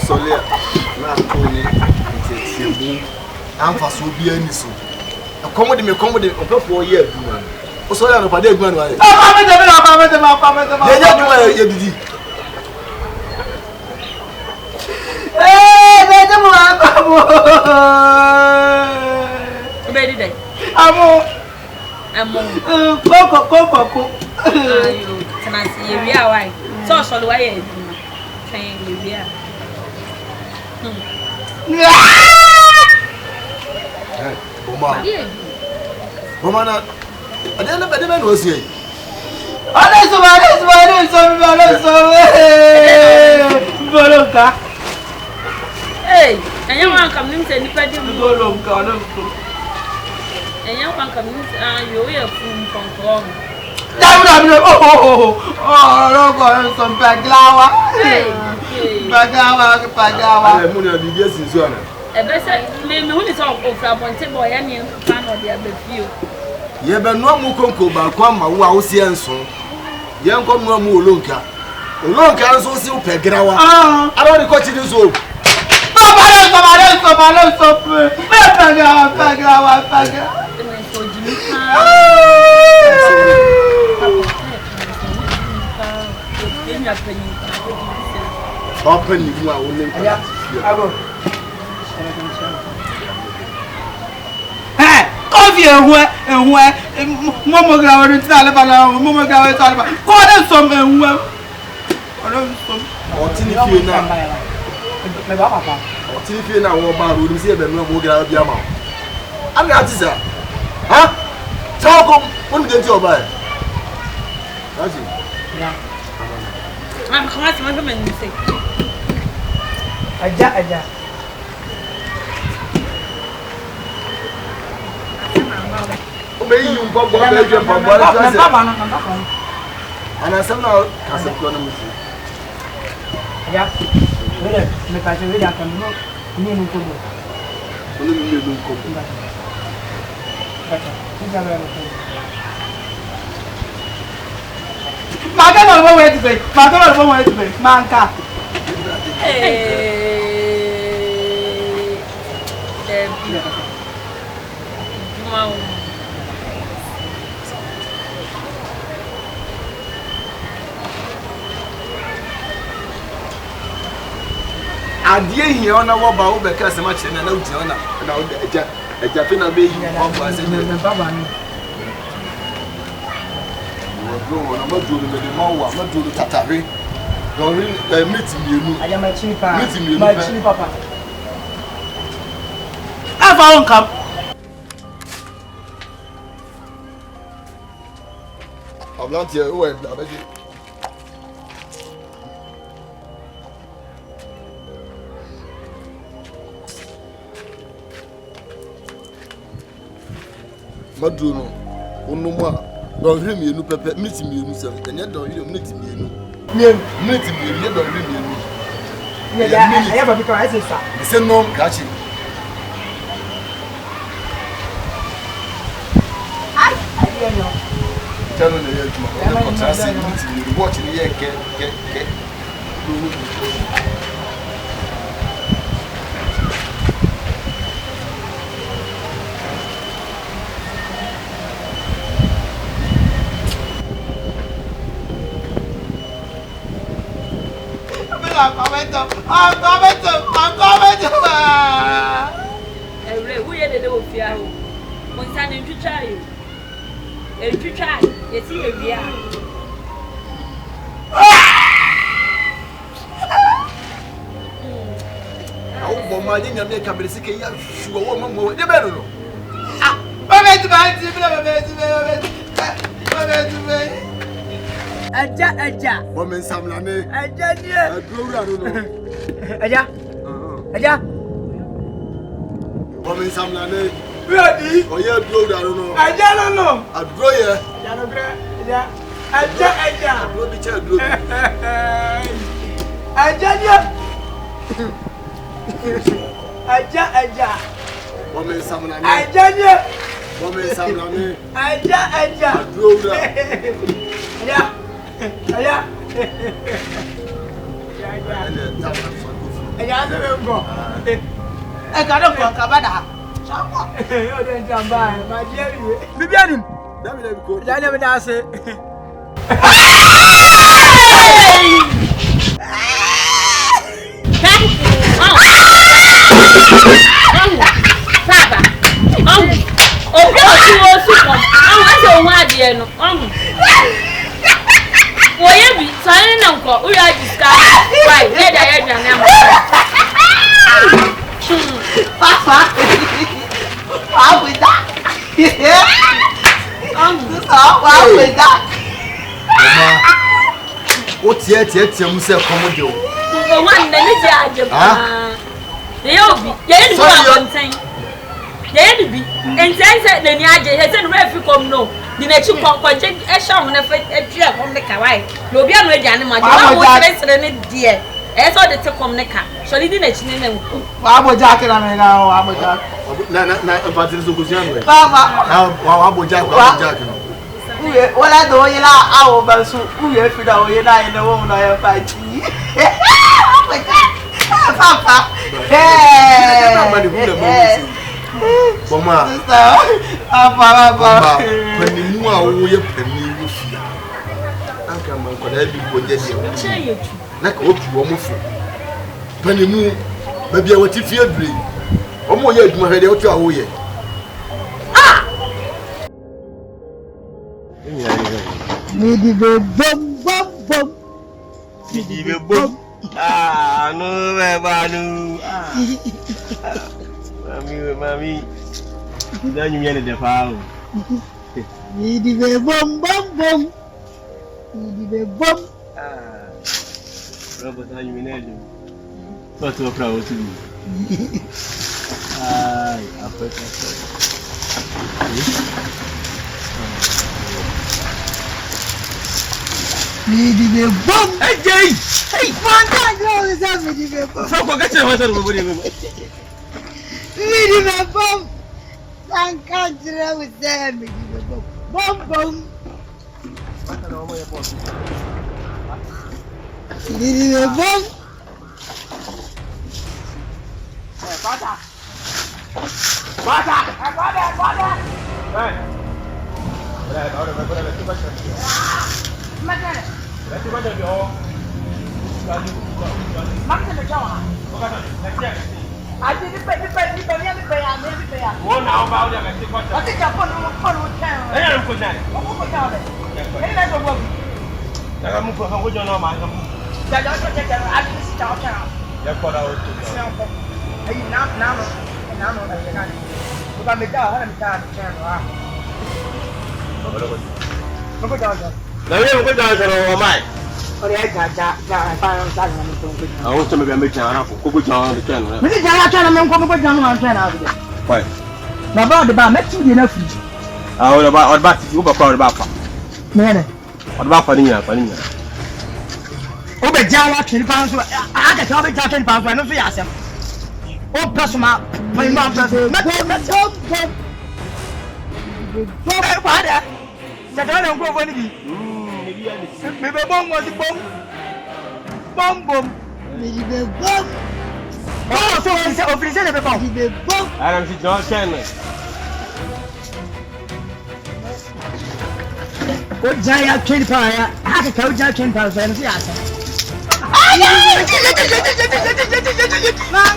Solia, na Tony, I'm for so be any so. Accommodate me, accommodate for a year. O Solia no pade egwan wa. Coco. Ayo, tenasi we are why. So so why you train we are. Mama na adela bedema no sie. Bolonka. Hey, anya wan kam nim se nipa di bolonka no. Enya wan kam nim yo ye fun konkon. No go some baglawa. Baglawa. Mu na bibia sinso ana. Ebese me hu ni so ofra ponte boy ya ni fan o dia be fio. Ye be no mu konko ba kwa ma wo a wo sie nso. Ye nko no mu olonka. Olonka nso si upegrawa. Aro ni ko chi ni so. Open you are only. Hey, coffee and where Momo Ground and Talabana, Momo Ground and Talabana. Call them some and well. If you now walk by, we see them no more get your mouth. I'm not this, huh? Talk when we get your buy. That's it. Yeah. I'm coming to my woman and say, Aja. Obey you, Bob, and I somehow can't say, yeah, me parece que ya cambió ni un poco. Magana no way to be. Magana no way to be. Manka. Wow. Adie here on our bow because so much and I know Jonah and a Japana baby. I'm going to do the more, I'm not doing the Tatari. Don't meet you. I am a cheaper. Meeting you, my chili papa. I found come. I'm not here. Who am I? Madruno, Onuma, don't ring you, Pepper, meeting you, and yet don't you meet me. Meeting you, you don't ring you. Yeah, I have a big crisis. The same no catching. I don't know. Tell me the contrasting meeting you, watching the get. I'm coming to who you the fear? One time in try you. If you try, you see a real. Oh, my dear, make a basic woman more. The better. Aja. Woman, some lame. Aja. Woman, some lame. Ready? Oh, yeah, blow down. Aja no no. I draw ya. Aja. Blow the child. Aja. Woman Samana. I judge. Woman Samana. I judge. Yeah. Yeah. I got a cabana. You don't jump by, my dear. Bibian, I never does it. What's yet himself come do? The one that is and said the Niaja has a refuge no. The nature project a show on the Kawai. Lobiano Janima, I was dear. As all the Tacom Neca, so he didn't know. Wabo Jack and I know, Wabo Jack. But it's a good young way. Wabo Jack. Well, I know you are our bus who you feel out in the woman I am fighting. Oh my God, Papa. Mama, when you are away, penny with you. I come on, could I be good? Yes, like hope you almost. Penny moon, maybe I want to feel dream. Or more yet, my head out your way. Midi be bum bum bum. Midi be bum. Ah, no, Manu. Mami. Then you get the foul. Midi be bum bum bum. Midi be bum. Ah, Robert, I mean, what's your proud to me? Ah, Midi be bum. Hey, Jay! Hey, one time you always have midi be bum. So forget your answer. Midi be bum. Can't consider with them. Midi be bum. Bum bum. Midi be bum. Bata. Hey. I didn't pay. One now about them. I think I'm going to town. I am good now. Hey, let's go. I'm going to go to your man. I didn't start town. That's what I was doing. Hey, now, I'm going to go. I want to make a mix and cook on the channel. Mr. Why? My brother, about next to enough. I would about you about Bapa. What about Panina? Oh, but Jala 20 pounds. I can tell me 10 pounds. I don't see yourself. Oh, plus my mom does it. Father, I don't go for any. Maybe a bomb was a bomb. Maybe a bomb. Oh, so I said, officially, a bomb. I don't see John Shannon. What giant 20 pounds? I can tell you 10 pounds. I don't see yourself.